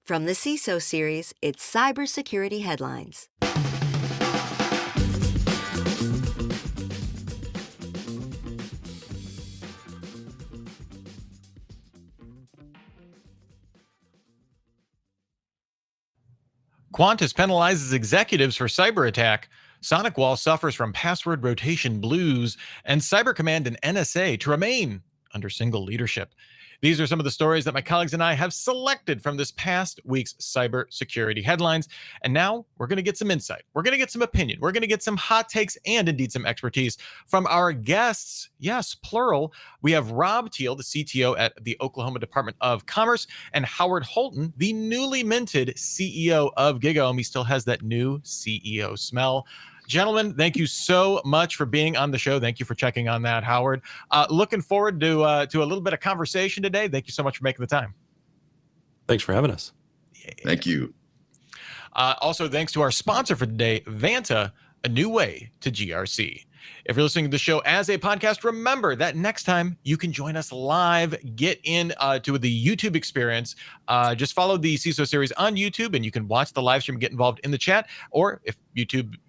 From the CISO Series, it's cybersecurity headlines. Qantas penalizes executives for cyber attack. SonicWall suffers from password rotation blues, and Cyber Command and NSA to remain under single leadership. These are some of the stories that my colleagues and I have selected from this past week's cybersecurity headlines. And now we're going to get some insight. We're going to get some opinion. We're going to get some hot takes and indeed some expertise from our guests. Yes, plural. We have Rob Teel, the CTO at the Oklahoma Department of Commerce, and Howard Holton, the newly minted CEO of GigaOM. He still has that new CEO smell. Gentlemen, thank you so much for being on the show. Thank you for checking on that, Howard. Looking forward to a little bit of conversation today. Thank you so much for making the time. Thanks for having us. Yeah. Thank you. Also, thanks to our sponsor for today, Vanta, a new way to GRC. If you're listening to the show as a podcast, remember that next time you can join us live. Get in to the YouTube experience. Just follow the CISO Series on YouTube, and you can watch the live stream, get involved in the chat. Or if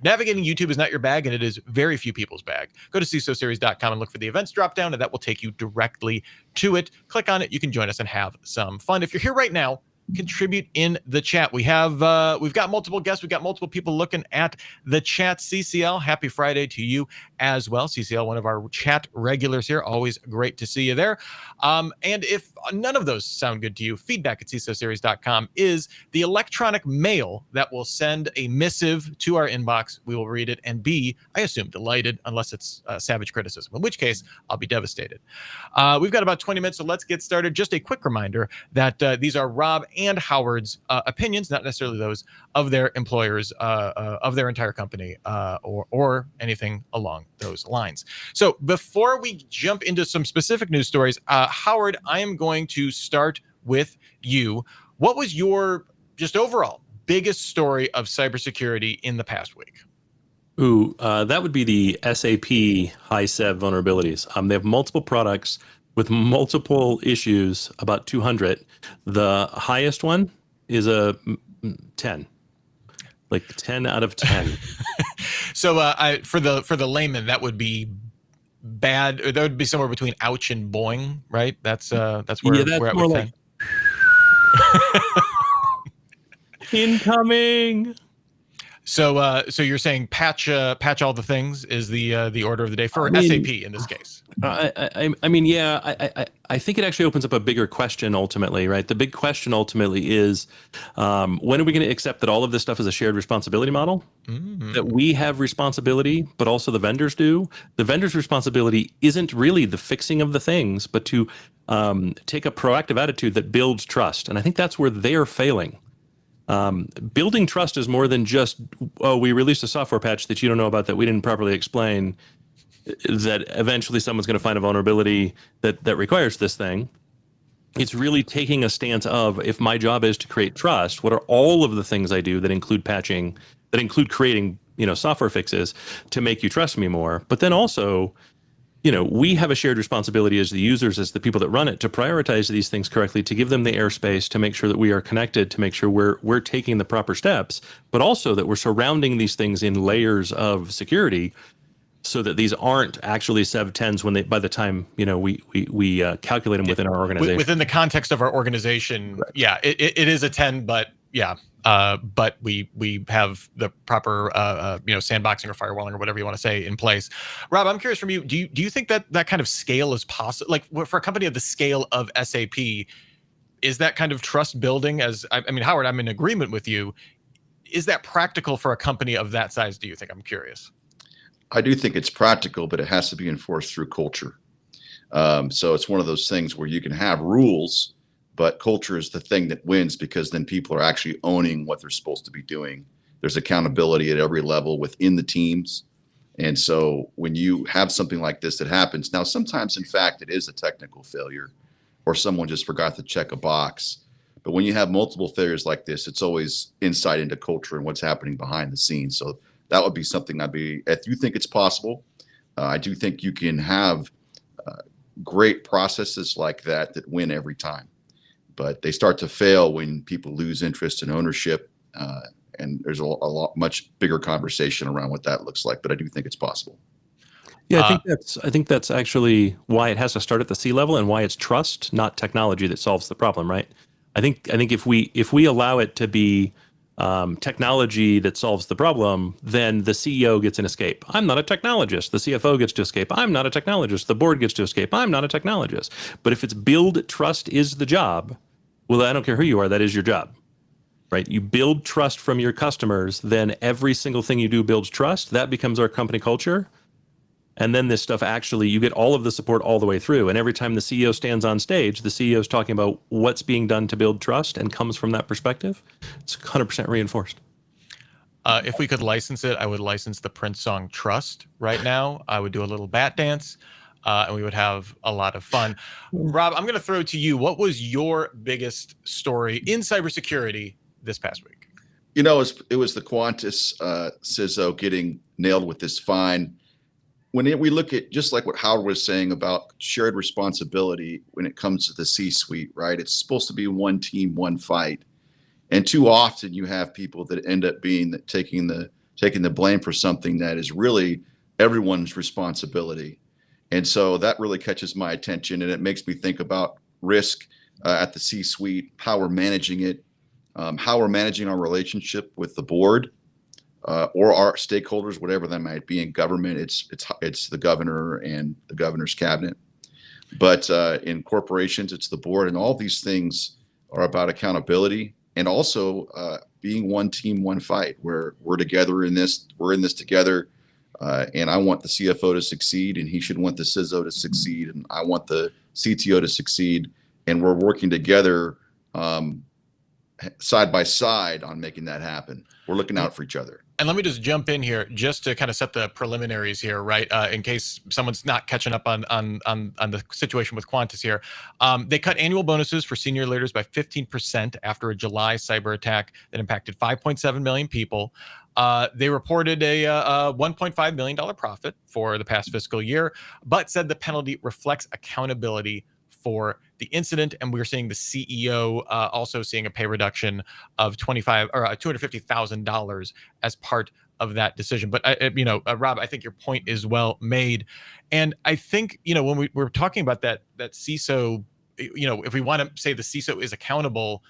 navigating YouTube is not your bag, and it is very few people's bag, go to CISOseries.com and look for the events drop down, and that will take you directly to it. Click on it. You can join us and have some fun. If you're here right now, contribute in the chat. We've got multiple guests. We've got multiple people looking at the chat. CCL, happy Friday to you as well. CCL, one of our chat regulars here. Always great to see you there. And if none of those sound good to you, feedback at CISOseries.com is the electronic mail that will send a missive to our inbox. We will read it and be, I assume, delighted, unless it's savage criticism, in which case I'll be devastated. We've got about 20 minutes, so let's get started. Just a quick reminder that these are Rob and Howard's opinions, not necessarily those of their employers, of their entire company, or anything along those lines. So before we jump into some specific news stories, Howard, I am going to start with you. What was your just overall biggest story of cybersecurity in the past week? That would be the SAP high-sev vulnerabilities. They have multiple products with multiple issues, about 200. The highest one is a 10, like 10 out of 10. So for the layman, that would be bad. Or that would be somewhere between ouch and boing, right? That's where we're at with 10. Incoming. So you're saying patch all the things is the order of the day for SAP in this case. I think it actually opens up a bigger question ultimately, right? The big question ultimately is, when are we going to accept that all of this stuff is a shared responsibility model? Mm-hmm. That we have responsibility, but also the vendors do. The vendor's responsibility isn't really the fixing of the things, but to take a proactive attitude that builds trust. And I think that's where they're failing. Building trust is more than just, we released a software patch that you don't know about that we didn't properly explain, that eventually someone's going to find a vulnerability that requires this thing. It's really taking a stance of, if my job is to create trust, what are all of the things I do that include patching, that include creating, software fixes to make you trust me more. But then also, we have a shared responsibility as the users, as the people that run it, to prioritize these things correctly, to give them the airspace, to make sure that we are connected, to make sure we're taking the proper steps, but also that we're surrounding these things in layers of security, so that these aren't actually Sev 10s by the time we calculate them within our organization. Within the context of our organization, right. Yeah, it is a 10, but yeah. But we have the proper sandboxing or firewalling or whatever you want to say in place. Rob, I'm curious from you. Do you think that kind of scale is possible? Like for a company of the scale of SAP, is that kind of trust building? Howard, I'm in agreement with you. Is that practical for a company of that size? Do you think? I'm curious. I do think it's practical, but it has to be enforced through culture. So it's one of those things where you can have rules, but culture is the thing that wins, because then people are actually owning what they're supposed to be doing. There's accountability at every level within the teams. And so when you have something like this that happens, now sometimes, in fact, it is a technical failure or someone just forgot to check a box. But when you have multiple failures like this, it's always insight into culture and what's happening behind the scenes. So that would be something if you think it's possible, I do think you can have great processes like that win every time. but they start to fail when people lose interest in ownership. And there's a lot much bigger conversation around what that looks like, but I do think it's possible. Yeah, I think that's actually why it has to start at the C level, and why it's trust, not technology, that solves the problem, right? I think if we allow it to be technology that solves the problem, then the CEO gets an escape. I'm not a technologist. The CFO gets to escape. I'm not a technologist. The board gets to escape. I'm not a technologist. But if it's build trust is the job, well, I don't care who you are, that is your job. Right? You build trust from your customers, then every single thing you do builds trust. That becomes our company culture. And then this stuff actually, you get all of the support all the way through. And every time the CEO stands on stage, the CEO is talking about what's being done to build trust and comes from that perspective. It's 100% reinforced. If we could license it, I would license the Prince song Trust right now. I would do a little bat dance, and we would have a lot of fun. Rob, I'm going to throw it to you. What was your biggest story in cybersecurity this past week? It was the Qantas CISO getting nailed with this fine. When we look at, just like what Howard was saying about shared responsibility when it comes to the C-suite, right? It's supposed to be one team, one fight. And too often you have people that end up taking the blame for something that is really everyone's responsibility. And so that really catches my attention, and it makes me think about risk at the C-suite, how we're managing it, how we're managing our relationship with the board or our stakeholders, whatever that might be. In government, it's the governor and the governor's cabinet. But in corporations, it's the board, and all these things are about accountability and also being one team, one fight. Where we're together in this. We're in this together. And I want the CFO to succeed, and he should want the CISO to succeed, and I want the CTO to succeed, and we're working together side by side on making that happen. We're looking out for each other. And let me just jump in here just to kind of set the preliminaries here, right? In case someone's not catching up on the situation with Qantas here. They cut annual bonuses for senior leaders by 15% after a July cyber attack that impacted 5.7 million people. They reported a $1.5 million profit for the past fiscal year, but said the penalty reflects accountability for the incident. And we're seeing the CEO also seeing a pay reduction of $250,000 as part of that decision. But Rob, I think your point is well made, and I think when we're talking about that CISO, if we want to say the CISO is accountable,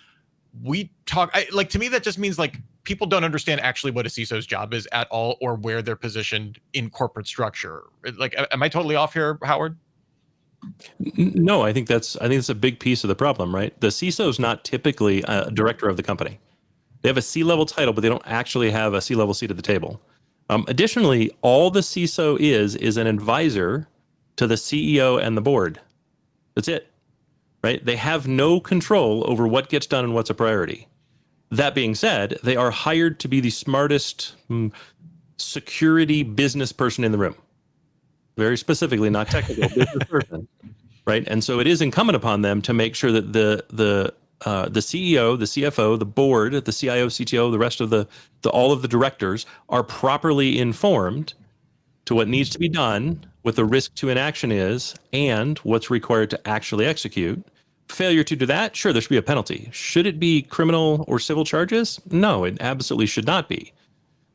to me that just means like people don't understand actually what a CISO's job is at all, or where they're positioned in corporate structure. Like, am I totally off here, Howard? No, I think that's a big piece of the problem, right? The CISO is not typically a director of the company. They have a C-level title, but they don't actually have a C-level seat at the table. Additionally, all the CISO is an advisor to the CEO and the board. That's it, right? They have no control over what gets done and what's a priority. That being said, they are hired to be the smartest security business person in the room. Very specifically, not technical, business person, right? And so it is incumbent upon them to make sure that the CEO, the CFO, the board, the CIO, CTO, the rest of all of the directors are properly informed to what needs to be done, what the risk to inaction is, and what's required to actually execute. Failure to do that, sure, there should be a penalty. Should it be criminal or civil charges? No, it absolutely should not be,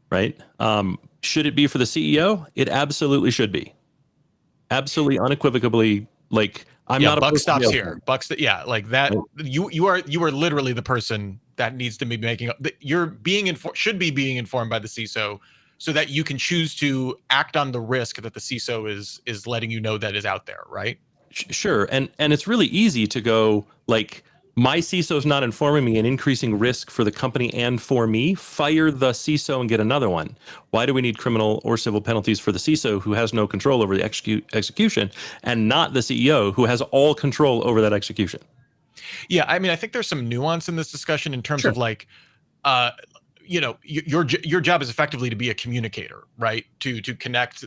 right? Should it be for the CEO? It absolutely should be. Absolutely, unequivocally, like I'm not a buck stops here. Like that. You are literally the person that needs to be making. Should be being informed by the CISO, so that you can choose to act on the risk that the CISO is letting you know that is out there, right? Sure, and it's really easy to go like, my CISO is not informing me and increasing risk for the company and for me. Fire the CISO and get another one. Why do we need criminal or civil penalties for the CISO who has no control over the execution, and not the CEO who has all control over that execution? Yeah, I mean, I think there's some nuance in this discussion in terms of like, your job is effectively to be a communicator, right? To connect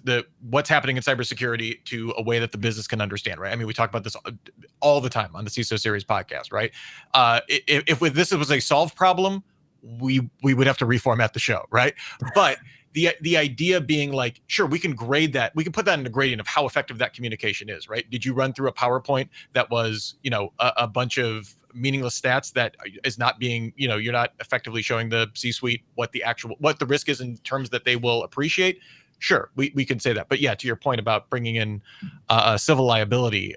what's happening in cybersecurity to a way that the business can understand, right? I mean, we talk about this all the time on the CISO Series podcast, right? If this was a solved problem, we would have to reformat the show, right? But the idea being like, sure, we can grade that. We can put that in a gradient of how effective that communication is, right? Did you run through a PowerPoint that was, a bunch of meaningless stats that is not being, you're not effectively showing the C-suite what the risk is in terms that they will appreciate? Sure, we can say that. But yeah, to your point about bringing in civil liability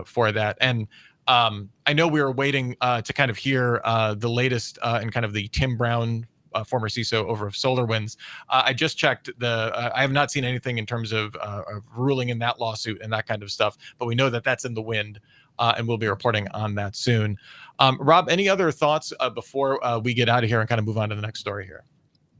for that. And I know we were waiting to kind of hear the latest in kind of the Tim Brown, former CISO over of SolarWinds. I just checked I have not seen anything in terms of ruling in that lawsuit and that kind of stuff, but we know that that's in the wind, and we'll be reporting on that soon. Rob, any other thoughts before we get out of here and kind of move on to the next story here?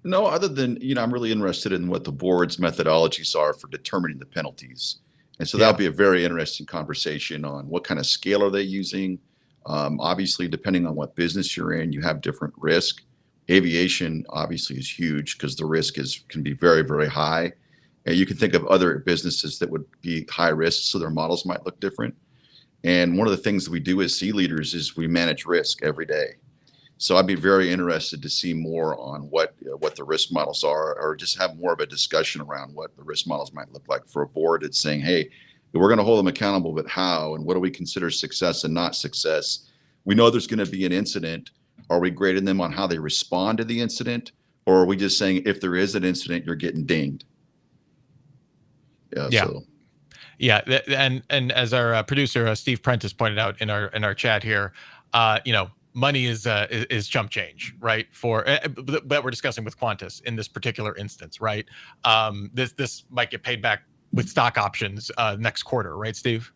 No, other than, I'm really interested in what the board's methodologies are for determining the penalties. And so that'll be a very interesting conversation on what kind of scale are they using. Obviously, depending on what business you're in, you have different risk. Aviation obviously is huge because the risk can be very, very high. And you can think of other businesses that would be high risk, so their models might look different. And one of the things that we do as C leaders is we manage risk every day. So I'd be very interested to see more on what the risk models are, or just have more of a discussion around what the risk models might look like for a board that's saying, hey, we're going to hold them accountable, but how, and what do we consider success and not success? We know there's going to be an incident. Are we grading them on how they respond to the incident? Or are we just saying, if there is an incident, you're getting dinged? Yeah. So. Yeah. And as our producer, Steve Prentice, pointed out in our chat here, money is chump change, right? That we're discussing with Qantas in this particular instance, right? This might get paid back with stock options next quarter, right, Steve?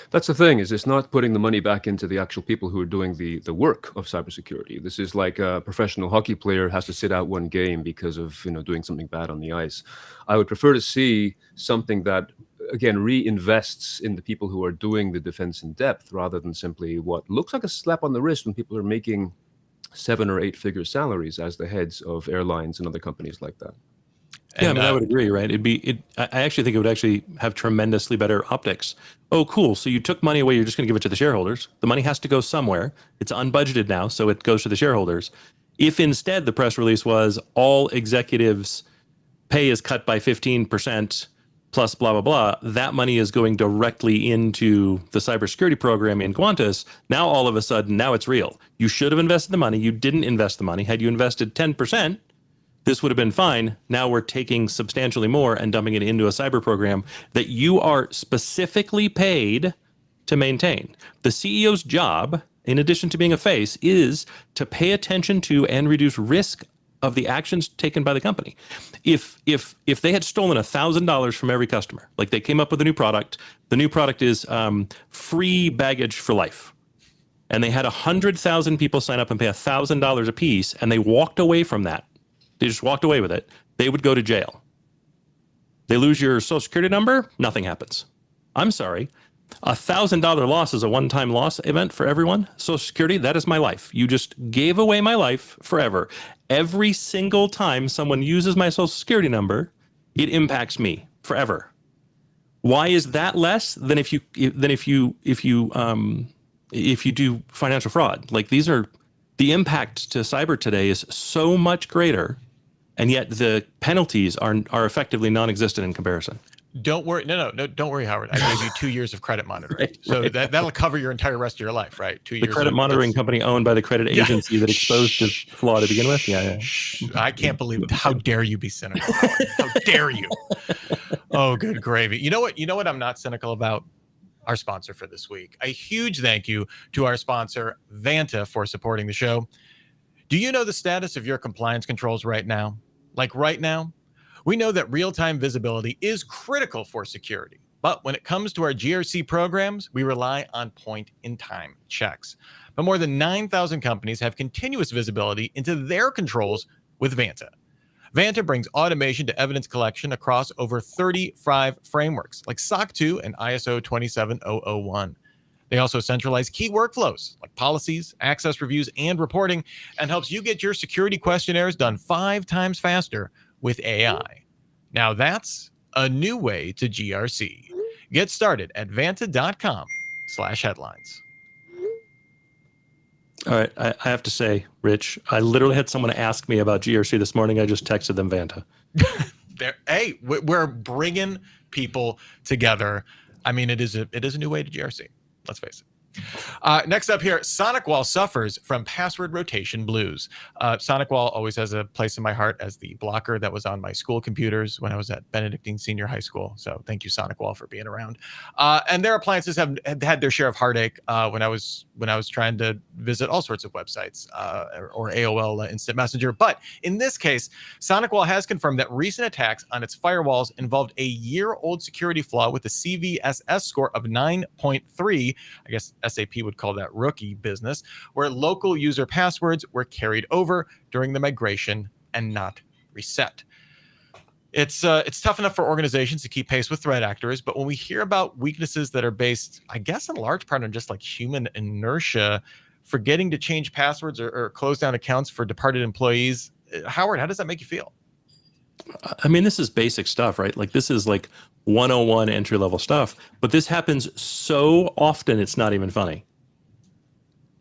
That's the thing, is it's not putting the money back into the actual people who are doing the work of cybersecurity. This is like a professional hockey player has to sit out one game because of doing something bad on the ice. I would prefer to see something that, again, reinvests in the people who are doing the defense in depth, rather than simply what looks like a slap on the wrist when people are making 7 or 8 figure salaries as the heads of airlines and other companies like that. Yeah, I would agree, right? I actually think it would actually have tremendously better optics. Oh, cool. So you took money away. You're just going to give it to the shareholders. The money has to go somewhere. It's unbudgeted now, so it goes to the shareholders. If instead the press release was all executives' pay is cut by 15% plus blah, blah, blah, that money is going directly into the cybersecurity program in Qantas. Now, all of a sudden, now it's real. You should have invested the money. You didn't invest the money. Had you invested 10%, this would have been fine. Now we're taking substantially more and dumping it into a cyber program that you are specifically paid to maintain. The CEO's job, in addition to being a face, is to pay attention to and reduce risk of the actions taken by the company. If they had stolen $1,000 from every customer, like they came up with a new product, the new product is free baggage for life, and they had 100,000 people sign up and pay $1,000 a piece, and they walked away from that. They just walked away with it. They would go to jail. They lose your social security number, nothing happens. I'm sorry. $1,000 loss is a one-time loss event for everyone. Social security, that is my life. You just gave away my life forever. Every single time someone uses my social security number, it impacts me forever. Why is that less than if you do financial fraud? Like, these are, the impact to cyber today is so much greater, and yet the penalties are effectively non-existent in comparison. Don't worry. No, don't worry, Howard. I gave you 2 years of credit monitoring. So that'll cover your entire rest of your life, right? 2 years. The credit monitoring company owned by the credit agency that exposed to flaw to begin with? Yeah. I can't believe it. How dare you be cynical, Howard? How dare you? Oh, good gravy. You know what I'm not cynical about? Our sponsor for this week. A huge thank you to our sponsor, Vanta, for supporting the show. Do you know the status of your compliance controls right now? Like right now? We know that real-time visibility is critical for security, but when it comes to our GRC programs, we rely on point-in-time checks. But more than 9,000 companies have continuous visibility into their controls with Vanta. Vanta brings automation to evidence collection across over 35 frameworks, like SOC 2 and ISO 27001. They also centralize key workflows, like policies, access reviews, and reporting, and helps you get your security questionnaires done 5 times faster with AI. Now that's a new way to GRC. Get started at vanta.com/headlines. All right, I have to say, Rich, I literally had someone ask me about GRC this morning. I just texted them Vanta. Hey, we're bringing people together. I mean, it is a new way to GRC. Let's face it. Next up here, SonicWall suffers from password rotation blues. SonicWall always has a place in my heart as the blocker that was on my school computers when I was at Benedictine Senior High School. So thank you, SonicWall, for being around. And their appliances have had their share of heartache when I was trying to visit all sorts of websites or AOL Instant Messenger. But in this case, SonicWall has confirmed that recent attacks on its firewalls involved a year-old security flaw with a CVSS score of 9.3. I guess SAP would call that rookie business, where local user passwords were carried over during the migration and not reset. It's tough enough for organizations to keep pace with threat actors, but when we hear about weaknesses that are based, I guess, in large part on just like human inertia, forgetting to change passwords or close down accounts for departed employees, Howard, how does that make you feel? I mean, this is basic stuff, right? Like this is like 101 entry level stuff, but this happens so often it's not even funny.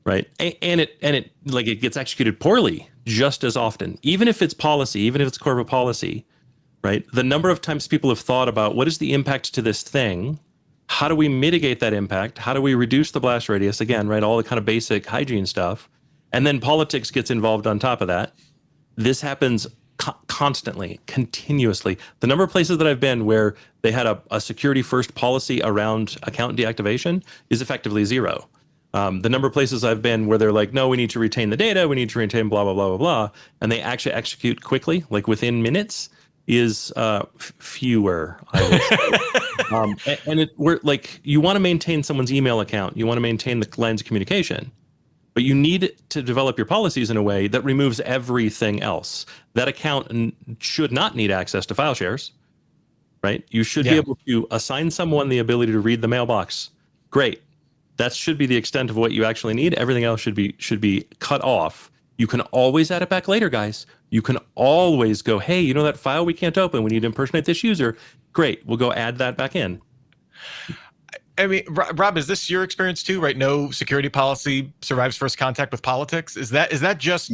Right. And it like it gets executed poorly just as often, even if it's policy, even if it's corporate policy, right? The number of times people have thought about what is the impact to this thing? How do we mitigate that impact? How do we reduce the blast radius? Again, right? All the kind of basic hygiene stuff. And then politics gets involved on top of that. This happens constantly, continuously. The number of places that I've been where they had a security first policy around account deactivation is effectively zero. The number of places I've been where they're like, no, we need to retain the data, we need to retain blah, blah, blah, blah, blah, and they actually execute quickly, like within minutes, is fewer, I would say. And we're like, you want to maintain someone's email account, you want to maintain the lines of communication, but you need to develop your policies in a way that removes everything else. That account should not need access to file shares, right? You should be able to assign someone the ability to read the mailbox. Great. That should be the extent of what you actually need. Everything else should be cut off. You can always add it back later, guys. You can always go, hey, you know that file we can't open? We need to impersonate this user. Great, we'll go add that back in. I mean, Rob, is this your experience too, right? No security policy survives first contact with politics. Is that just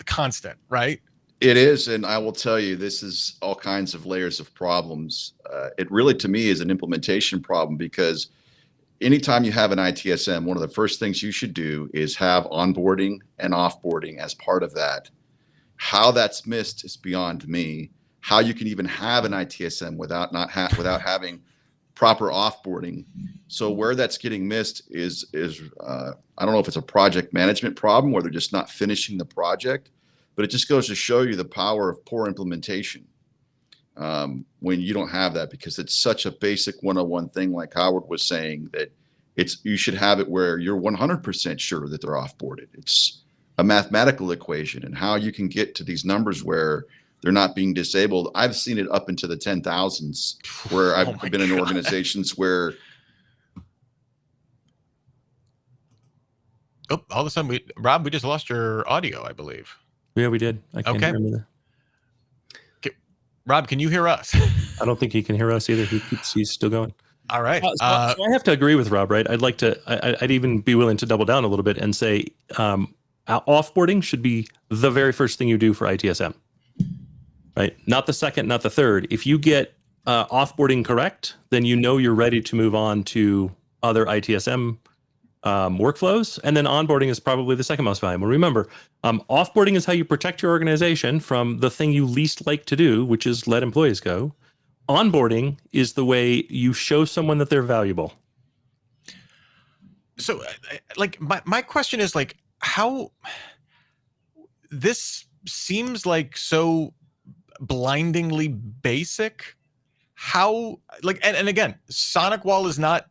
constant, right? It is, and I will tell you, this is all kinds of layers of problems. It really, to me, is an implementation problem because anytime you have an ITSM, one of the first things you should do is have onboarding and offboarding as part of that. How that's missed is beyond me. How you can even have an ITSM without having proper offboarding. So where that's getting missed is I don't know if it's a project management problem where they're just not finishing the project, but it just goes to show you the power of poor implementation when you don't have that, because it's such a basic 101 thing, like Howard was saying, that you should have it where you're 100% sure that they're offboarded. It's a mathematical equation, and how you can get to these numbers where they're not being disabled. I've seen it up into the 10,000s where I've been in organizations where. Oh, all of a sudden, Rob, we just lost your audio, I believe. Yeah, we did. I can't remember that. Rob, can you hear us? I don't think he can hear us either. He's still going. All right. So I have to agree with Rob, right? I'd even be willing to double down a little bit and say offboarding should be the very first thing you do for ITSM, right? Not the second, not the third. If you get offboarding correct, then you know you're ready to move on to other ITSM workflows, and then onboarding is probably the second most valuable. Remember, offboarding is how you protect your organization from the thing you least like to do, which is let employees go. Onboarding is the way you show someone that they're valuable. So, like, my question is, like, how this seems like so blindingly basic. How, like, and again, SonicWall is not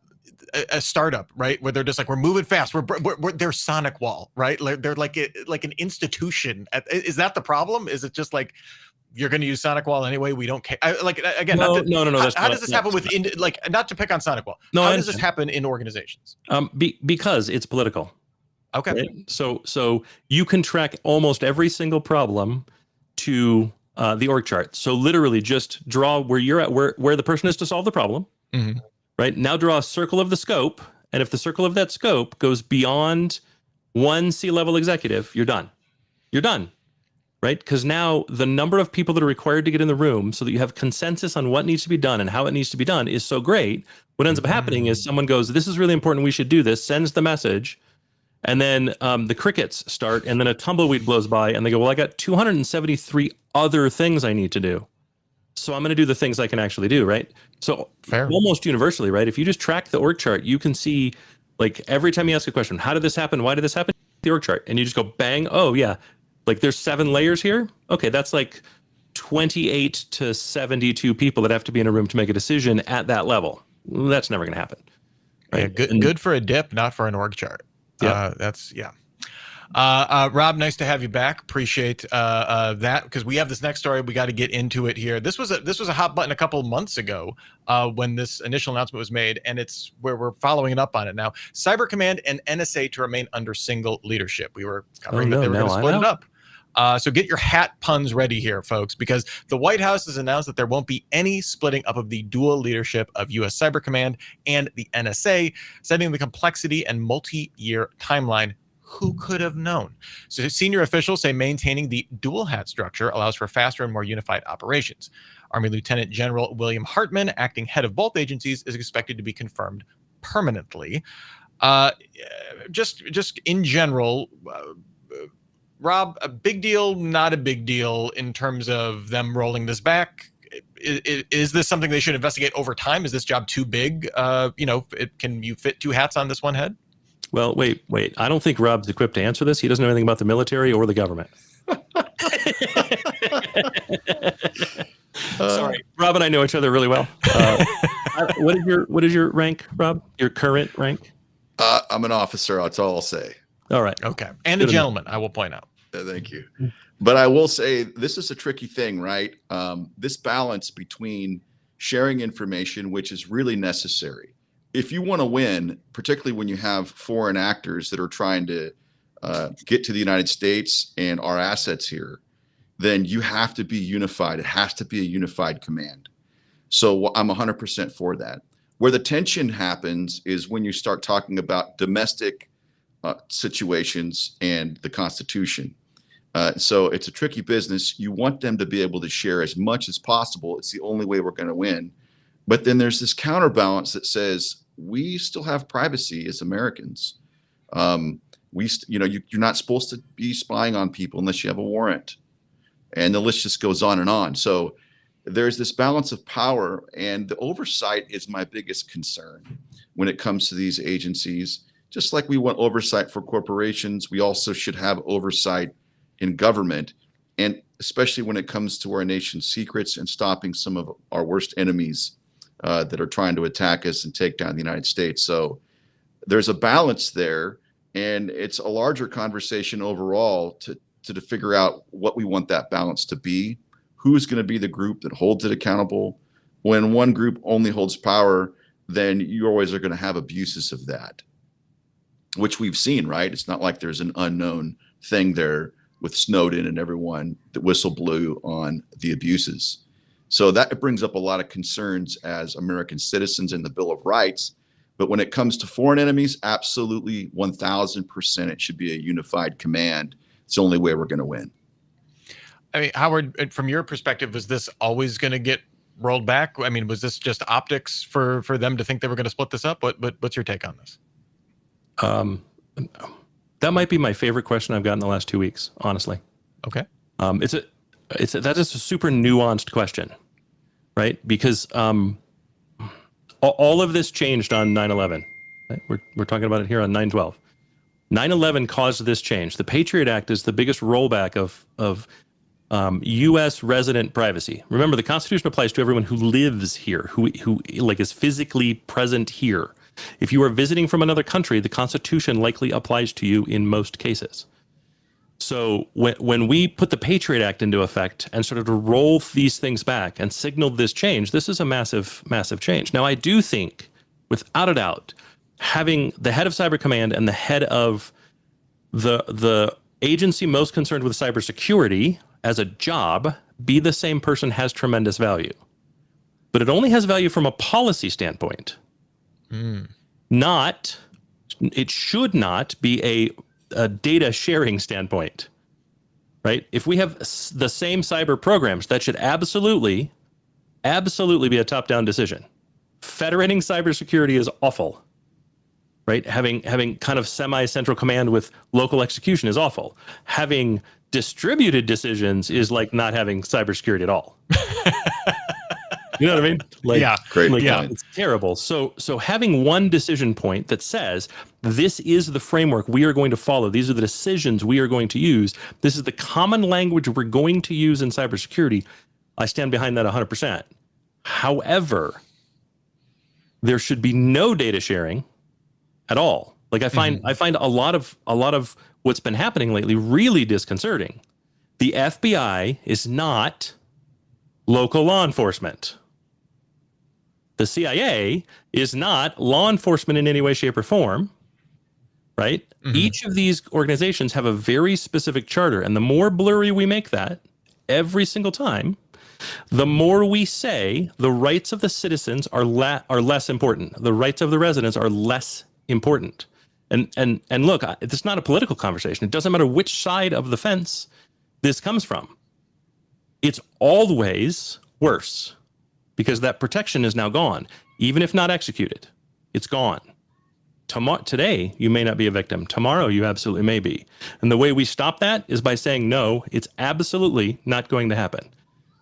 a startup, right? Where they're just like, we're moving fast. They're SonicWall, right? They're like an institution. Is that the problem? Is it just like, you're going to use SonicWall anyway? We don't care. Again, no. How does this happen within, like, not to pick on SonicWall? No, how does this happen in organizations? Because it's political. Okay. Right? So you can track almost every single problem to the org chart. So literally just draw where you're at, where the person is to solve the problem. Mm-hmm. Right? Now draw a circle of the scope. And if the circle of that scope goes beyond one C-level executive, you're done. You're done. right? Because now the number of people that are required to get in the room so that you have consensus on what needs to be done and how it needs to be done is so great. What ends up happening is someone goes, this is really important, we should do this, sends the message, and then the crickets start, and then a tumbleweed blows by, and they go, well, I got 273 other things I need to do. So I'm going to do the things I can actually do, right? So almost universally, right? If you just track the org chart, you can see, like, every time you ask a question, how did this happen? Why did this happen? The org chart. And you just go, bang, oh, yeah. Like, there's 7 layers here. Okay, that's like 28 to 72 people that have to be in a room to make a decision at that level. That's never going to happen. Right? Yeah, good for a dip, not for an org chart. Yeah. Rob, nice to have you back. Appreciate that, because we have this next story. We got to get into it here. This was a hot button a couple of months ago when this initial announcement was made, and it's where we're following it up on it now. Cyber Command and NSA to remain under single leadership. We were covering that they were going to split it up. So get your hat puns ready here, folks, because the White House has announced that there won't be any splitting up of the dual leadership of U.S. Cyber Command and the NSA, setting the complexity and multi-year timeline. Who could have known? So senior officials say maintaining the dual hat structure allows for faster and more unified operations. Army Lieutenant General William Hartman, acting head of both agencies, is expected to be confirmed permanently. Just in general, Rob, a big deal, not a big deal in terms of them rolling this back? Is this something they should investigate over time? Is this job too big? Can you fit 2 hats on this one head? Well, wait. I don't think Rob's equipped to answer this. He doesn't know anything about the military or the government. Sorry, Rob and I know each other really well. What is your rank, Rob? Your current rank? I'm an officer. That's all I'll say. All right. Okay. And a gentleman, I will point out. Thank you. But I will say this is a tricky thing, right? This balance between sharing information, which is really necessary. If you want to win, particularly when you have foreign actors that are trying to get to the United States and our assets here, then you have to be unified. It has to be a unified command. So I'm 100% for that. Where the tension happens is when you start talking about domestic situations and the Constitution. So it's a tricky business. You want them to be able to share as much as possible. It's the only way we're going to win. But then there's this counterbalance that says we still have privacy as Americans. You're not supposed to be spying on people unless you have a warrant. And the list just goes on and on. So there's this balance of power, and the oversight is my biggest concern when it comes to these agencies. Just like we want oversight for corporations, we also should have oversight in government, and especially when it comes to our nation's secrets and stopping some of our worst enemies that are trying to attack us and take down the United States. So there's a balance there, and it's a larger conversation overall to figure out what we want that balance to be. Who's going to be the group that holds it accountable? When one group only holds power, then you always are going to have abuses of that, which we've seen, right? It's not like there's an unknown thing there with Snowden and everyone that whistle blew on the abuses. So that brings up a lot of concerns as American citizens in the Bill of Rights. But when it comes to foreign enemies, absolutely 1000% it should be a unified command. It's the only way we're going to win. I mean, Howard, from your perspective, was this always going to get rolled back? I mean, was this just optics for them to think they were going to split this up? What's your take on this? That might be my favorite question I've gotten the last 2 weeks, honestly. Okay. That is a super nuanced question, right? Because all of this changed on 9/11. Right? We're talking about it here on 9/12. 9/11 caused this change. The Patriot Act is the biggest rollback of U.S. resident privacy. Remember, the Constitution applies to everyone who lives here, who like is physically present here. If you are visiting from another country, the Constitution likely applies to you in most cases. So when we put the Patriot Act into effect and started to roll these things back and signaled this change, this is a massive, massive change. Now, I do think, without a doubt, having the head of Cyber Command and the head of the agency most concerned with cybersecurity as a job be the same person has tremendous value. But it only has value from a policy standpoint. It should not be a data sharing standpoint. right? If we have the same cyber programs, that should absolutely be a top-down decision. Federating cybersecurity is awful, right? Having kind of semi-central command with local execution is awful. Having distributed decisions is like not having cybersecurity at all. You know what I mean? Like, Yeah. Great like, point. it's terrible. So having one decision point that says this is the framework we are going to follow, these are the decisions we are going to use, this is the common language we're going to use in cybersecurity, I stand behind that 100%. However, there should be no data sharing at all. Like I find a lot of what's been happening lately really disconcerting. The FBI is not local law enforcement. The CIA is not law enforcement in any way, shape, or form, right? Each of these organizations have a very specific charter, and the more blurry we make that every single time, the more we say the rights of the citizens are less important. The rights of the residents are less important. And look, it's not a political conversation. It doesn't matter which side of the fence this comes from. It's always worse because that protection is now gone, even if not executed. It's gone. Today, you may not be a victim. Tomorrow, you absolutely may be. And the way we stop that is by saying, no, it's absolutely not going to happen.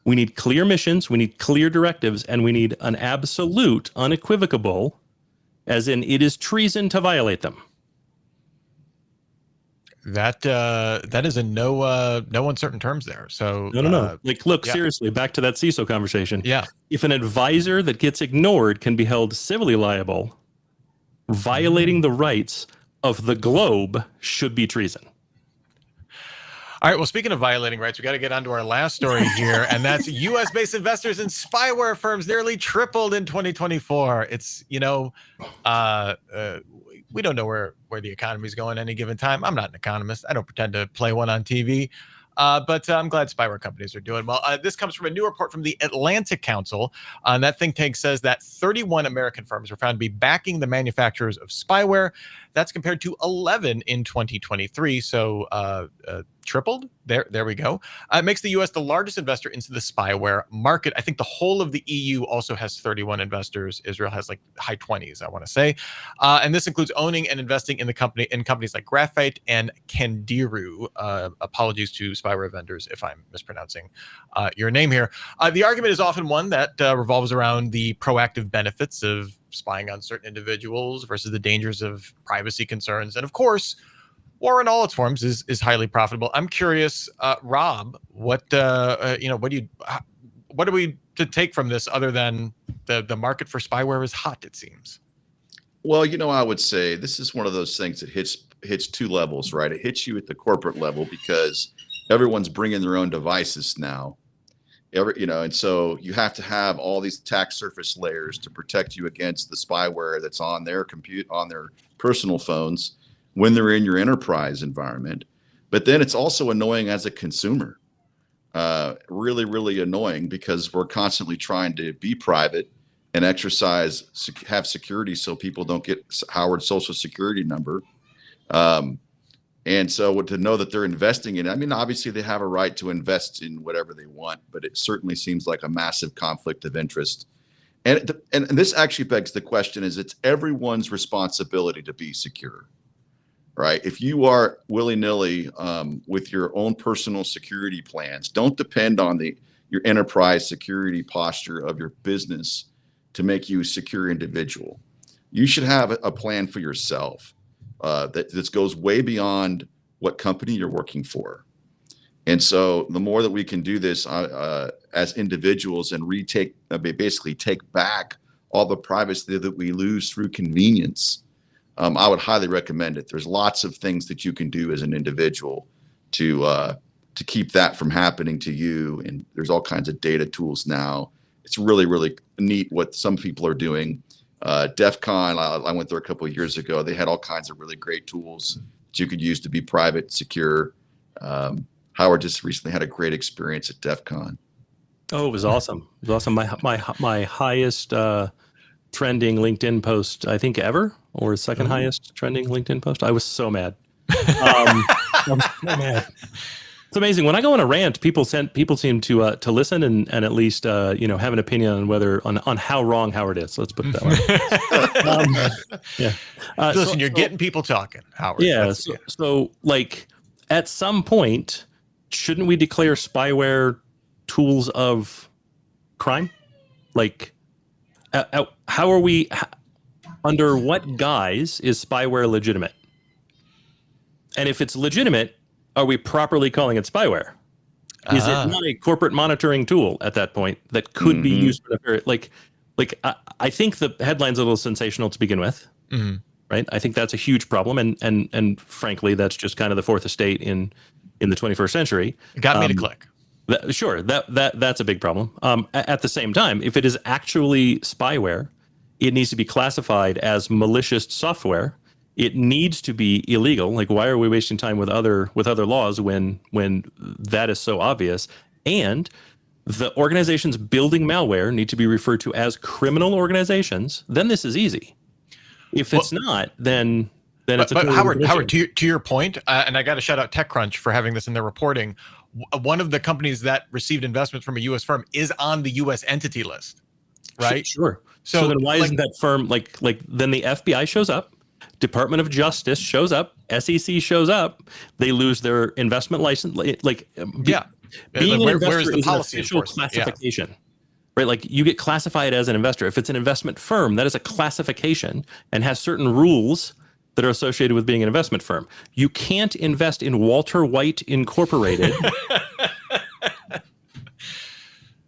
We need clear missions, we need clear directives, and we need an absolute, unequivocal, as in it is treason to violate them. That is in no uncertain terms there. So No. Like, look, yeah. seriously, back to that CISO conversation. Yeah. If an advisor that gets ignored can be held civilly liable, violating the rights of the globe should be treason. All right. Well, speaking of violating rights, we got to get on to our last story here, and that's U.S.-based investors in spyware firms nearly tripled in 2024. It's, we don't know where the economy is going any given time. I'm not an economist. I don't pretend to play one on TV. But I'm glad spyware companies are doing well. This comes from a new report from the Atlantic Council. And that think tank says that 31 American firms were found to be backing the manufacturers of spyware. That's compared to 11 in 2023. So tripled. There we go. It makes the U.S. the largest investor into the spyware market. I think the whole of the EU also has 31 investors. Israel has like high 20s, I want to say. And this includes owning and investing in companies like Graphite and Candiru. Apologies to spyware vendors if I'm mispronouncing your name here. The argument is often one that revolves around the proactive benefits of spying on certain individuals versus the dangers of privacy concerns. And of course, war in all its forms is highly profitable. I'm curious, Rob, what are we to take from this other than the market for spyware is hot, it seems? Well, I would say this is one of those things that hits two levels, right? It hits you at the corporate level because everyone's bringing their own devices now. And so you have to have all these attack surface layers to protect you against the spyware that's on their on their personal phones when they're in your enterprise environment. But then it's also annoying as a consumer. Really, really annoying because we're constantly trying to be private and have security so people don't get Howard's social security number. And so to know that they're investing in it, I mean, obviously they have a right to invest in whatever they want, but it certainly seems like a massive conflict of interest. And this actually begs the question, it's everyone's responsibility to be secure, right? If you are willy-nilly with your own personal security plans, don't depend on your enterprise security posture of your business to make you a secure individual. You should have a plan for yourself. That goes way beyond what company you're working for. And so the more that we can do this as individuals and basically take back all the privacy that we lose through convenience, I would highly recommend it. There's lots of things that you can do as an individual to keep that from happening to you. And there's all kinds of data tools now. It's really, really neat what some people are doing. DEF CON, I went there a couple of years ago. They had all kinds of really great tools that you could use to be private, secure. Howard just recently had a great experience at DEF CON. Oh, it was awesome. It was awesome. My highest trending LinkedIn post, I think, ever, or second highest trending LinkedIn post. I was so mad. I'm so mad. amazing. When I go on a rant, people seem to listen and at least have an opinion on on how wrong Howard is. Let's put it that way. Yeah. Listen, you're getting people talking, Howard. Yeah. So like at some point, shouldn't we declare spyware tools of crime? Like, how are we? Under what guise is spyware legitimate? And if it's legitimate, are we properly calling it spyware? Is it not a corporate monitoring tool at that point that could be used for I think the headline's a little sensational to begin with, right? I think that's a huge problem, and frankly, that's just kind of the fourth estate in the 21st century. It got me to click. That's a big problem. At the same time, if it is actually spyware, it needs to be classified as malicious software. It needs to be illegal. Like, why are we wasting time with other laws when that is so obvious? And the organizations building malware need to be referred to as criminal organizations. Then this is easy. If it's not, then it's. But Howard, to your point, and I got to shout out TechCrunch for having this in their reporting. One of the companies that received investments from a U.S. firm is on the U.S. entity list, right? Sure. So then why isn't that firm like then the FBI shows up, Department of Justice shows up, SEC shows up, they lose their investment license. Being an investor is an official classification. Right, like you get classified as an investor. If it's an investment firm, that is a classification and has certain rules that are associated with being an investment firm. You can't invest in Walter White Incorporated.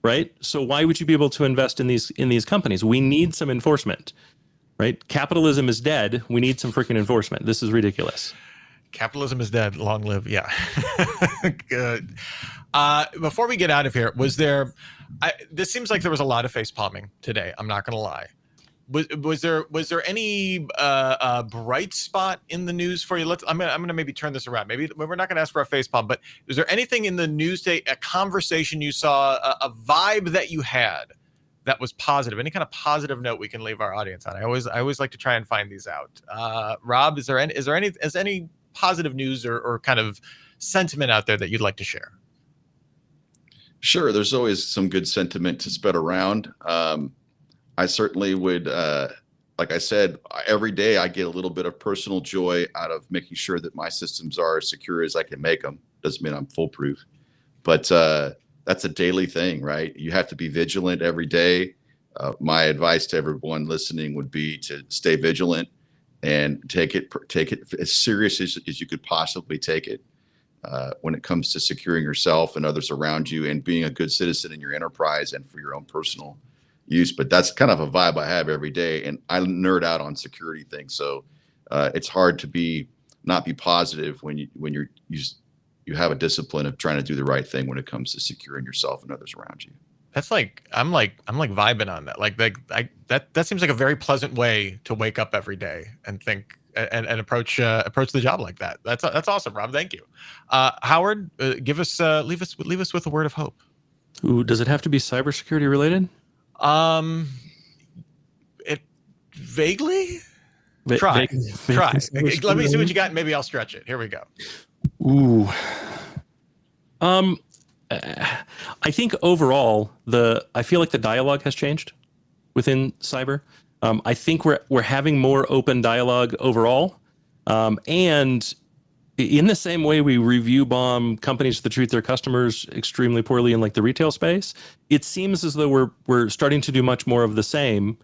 Right? So why would you be able to invest in these companies? We need some enforcement. Right? Capitalism is dead. We need some freaking enforcement. This is ridiculous. Capitalism is dead. Long live. Yeah. Good. Before we get out of here, this seems like there was a lot of face palming today. I'm not going to lie. Was there any bright spot in the news for you? I'm gonna maybe turn this around. Maybe we're not gonna ask for a face palm, but was there anything in the news today, a conversation you saw, a vibe that you had that was positive? Any kind of positive note we can leave our audience on? I always like to try and find these out. Rob, is there any positive news or kind of sentiment out there that you'd like to share? Sure, there's always some good sentiment to spread around. I certainly would, like I said, every day I get a little bit of personal joy out of making sure that my systems are as secure as I can make them. Doesn't mean I'm foolproof, but that's a daily thing, right? You have to be vigilant every day. My advice to everyone listening would be to stay vigilant and take it as serious as you could possibly take it when it comes to securing yourself and others around you and being a good citizen in your enterprise and for your own personal use. But that's kind of a vibe I have every day, and I nerd out on security things, so it's hard to not be positive when you have a discipline of trying to do the right thing when it comes to securing yourself and others around you. That's I'm vibing on that. That seems like a very pleasant way to wake up every day and think and approach the job like that. That's awesome, Rob. Thank you. Howard, leave us with a word of hope. Ooh, does it have to be cybersecurity related? It vaguely. Try. Let me see what you got. And maybe I'll stretch it. Here we go. Ooh. I think overall, I feel like the dialogue has changed within cyber. I think we're having more open dialogue overall, and in the same way we review bomb companies that treat their customers extremely poorly in like the retail space, it seems as though we're starting to do much more of the same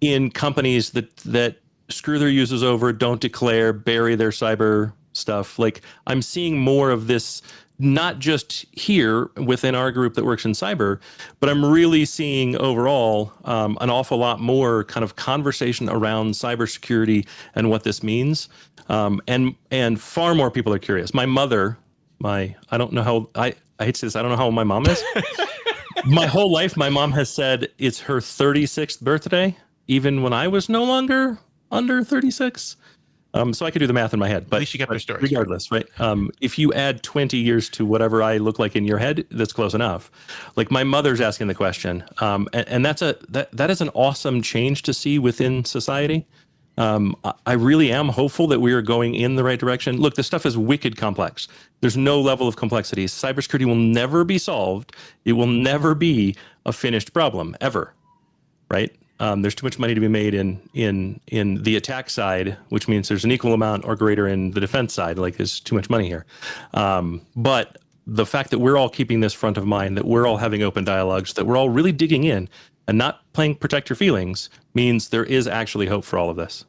in companies that screw their users over, don't declare, bury their cyber stuff. Like I'm seeing more of this, not just here within our group that works in cyber, but I'm really seeing overall an awful lot more kind of conversation around cybersecurity and what this means. And far more people are curious. My mother, I don't know how, I hate to say this, I don't know how old my mom is. My whole life, my mom has said it's her 36th birthday, even when I was no longer under 36. So I could do the math in my head, but at least you kept your stories. Regardless, right? If you add 20 years to whatever I look like in your head, that's close enough. Like my mother's asking the question, and that is an awesome change to see within society. I really am hopeful that we are going in the right direction. Look, this stuff is wicked complex. There's no level of complexity. Cybersecurity will never be solved. It will never be a finished problem, ever, right? There's too much money to be made in the attack side, which means there's an equal amount or greater in the defense side. Like, there's too much money here. But the fact that we're all keeping this front of mind, that we're all having open dialogues, that we're all really digging in and not playing protect your feelings means there is actually hope for all of this.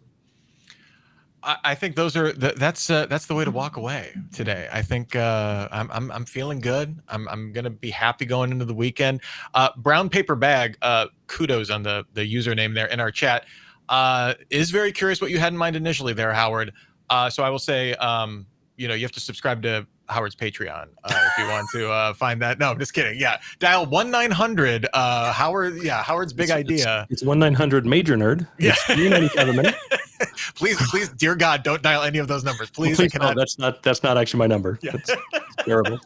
I think that's the way to walk away today. I think I'm feeling good. I'm gonna be happy going into the weekend. Brown paper bag. Kudos on the username there in our chat. Is very curious what you had in mind initially there, Howard. So I will say, you have to subscribe to Howard's Patreon if you want to find that. No, I'm just kidding. Yeah, dial 1-900 Howard. Yeah, Howard's big idea. It's 1-900 Major Nerd. Yeah, $3.95 a minute. Please, dear God, don't dial any of those numbers. Please, I cannot. No, that's not actually my number. Yeah. It's terrible.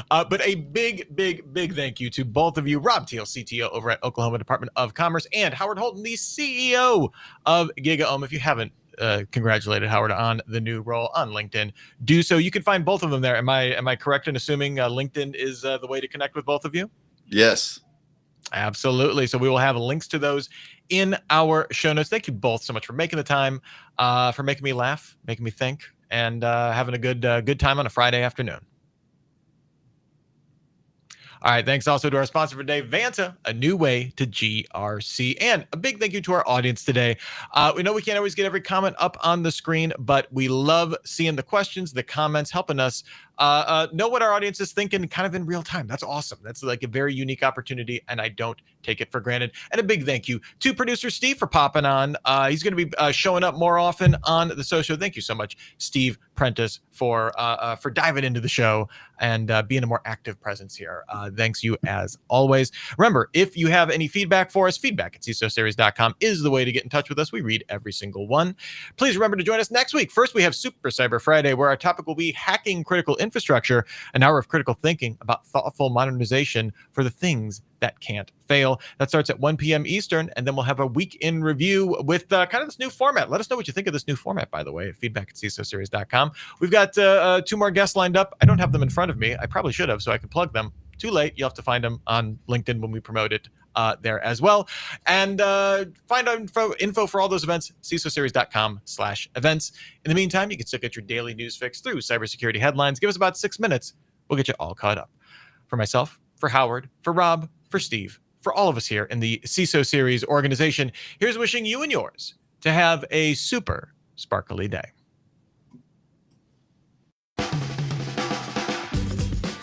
But a big thank you to both of you, Rob Teel, CTO over at Oklahoma Department of Commerce, and Howard Holton, the CEO of GigaOM. If you haven't congratulated Howard on the new role on LinkedIn, do so. You can find both of them there. Am I correct in assuming LinkedIn is the way to connect with both of you? Yes. Absolutely. So we will have links to those in our show notes. Thank you both so much for making the time, for making me laugh, making me think, and having a good time on a Friday afternoon. All right. Thanks also to our sponsor for today, Vanta, a new way to GRC. And a big thank you to our audience today. We know we can't always get every comment up on the screen, but we love seeing the questions, the comments, helping us know what our audience is thinking kind of in real time. That's awesome. That's like a very unique opportunity, and I don't take it for granted. And a big thank you to producer Steve for popping on. He's going to be showing up more often on the social. Thank you so much, Steve Prentice, for diving into the show and being a more active presence here. Thanks you as always. Remember, if you have any feedback for us, feedback at CISOSeries.com is the way to get in touch with us. We read every single one. Please remember to join us next week. First, we have Super Cyber Friday, where our topic will be hacking critical infrastructure, an hour of critical thinking about thoughtful modernization for the things that can't fail. That starts at 1 p.m. Eastern, and then we'll have a week in review with kind of this new format. Let us know what you think of this new format, by the way, at feedback at CISOSeries.com. We've got 2 more guests lined up. I don't have them in front of me. I probably should have, so I could plug them. Too late. You'll have to find them on LinkedIn when we promote it there as well. And find info for all those events, CISOSeries.com/events. In the meantime, you can still get your daily news fix through cybersecurity headlines. Give us about 6 minutes. We'll get you all caught up. For myself, for Howard, for Rob, for Steve, for all of us here in the CISO Series organization, here's wishing you and yours to have a super sparkly day.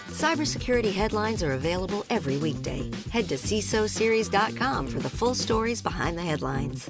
Cybersecurity headlines are available every weekday. Head to CISOSeries.com for the full stories behind the headlines.